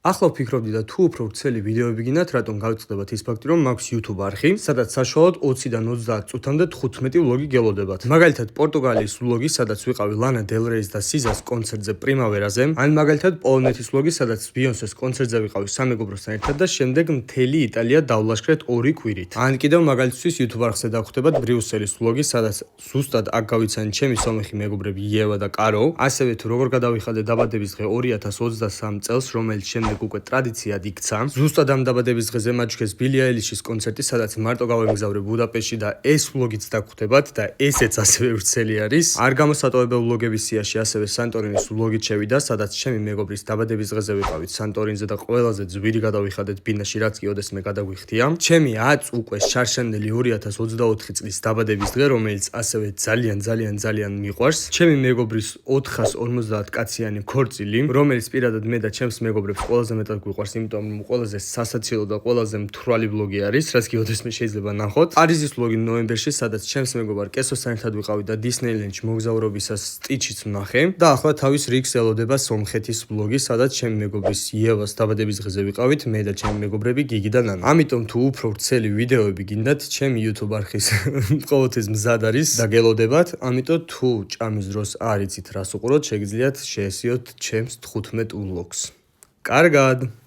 ახლა ვფიქრობდი და თუ უფრო ვრცელი ვიდეოები გინდათ, რატომ გავიწყდებათ ის ფაქტი, რომ მაქვს YouTube არხი, სადაც საშუალოდ 20-დან 30 წუთამდე 15 ვლოგი გელოდებათ. მაგალითად, პორტუგალიის ვლოგი, სადაც ვიყავი ლანა დელ რეის და სიზას კონცერტზე პრიმავერაზე, ან მაგალითად პოლონეთის ვლოგი, სადაც ბიონსეს კონცერტზე ვიყავი სამეგობროსთან ერთად და შემდეგ მთელი იტალია დავლაშქრეთ 2 კვირით. ან კიდევ მაგალითთვის YouTube არხზე დავხვდებათ ბრიუსელის ვლოგი, სადაც ზუსტად აქ გავიცანი ჩემი სომეხი მეგობრები იევა და კარო, ასევე თუ როგორ გადავიხადე დაბადების დღე 2023 წელს, რომელიც შემდეგ უკვე ტრადიციად იქცა. ზუსტად ამ დაბადების დღეზე მაჩქეს ბილი აილიშის კონცერტი, სადაც მარტო გავემგზავრე ბუდაპეშტში და ეს ვლოგიც დაგხვდებათ და ესეც ასევე ვრცელი არის. არ გამოსატოვებელ ვლოგების სიაში ასევე სანტორინის ვლოგი შევიდა, სადაც ჩემი მეგობრის დაბადების დღეზე ვიყავით სანტორინზე და ყველაზე ძვირი გადავიხადეთ ბინაში, რაც კი ოდესმე გადაგვიხდია. ჩემი 10 უკვე შარშანდელი 2024 წლის დაბადების დღე, რომელიც ასევე ძალიან მიყვარს. ჩემი მეგობრის 450 კაციანი ქორწილი, რომელიც პირადად მე და ჩემს მეგობრებს ყველაზე მეტად გვიყვარს, იმიტომ რომ ყველაზე სასაცილო და ყველაზე მთვრალი ვლოგი არის, რაც კი ოდესმე შეიძლება ნახოთ. პარიზის ვლოგი ნოემბერში, სადაც ჩემს მეგობარ კესოსთან ერთად ვიყავი და დისნეილენდში მოგზაურობისას სტიჩიც ვნახე. და ახლა თავის რიგს ელოდება სომხეთის ვლოგი, სადაც ჩემი მეგობრის იევას დაბადების დღეზე ვიყავით, მე და ჩემი მეგობრები გიგი და ნანა. ამიტომ თუ უფრო ვრცელი ვიდეოები გინდათ, ჩემი YouTube არხის ყოველთვის მზად არის და გელოდებათ. ამიტომ თუ ჭამის დროს არ იცით რას უყუროთ, შეგიძლიათ შეესიოთ ჩემს 15 ვლოგს. კარგად!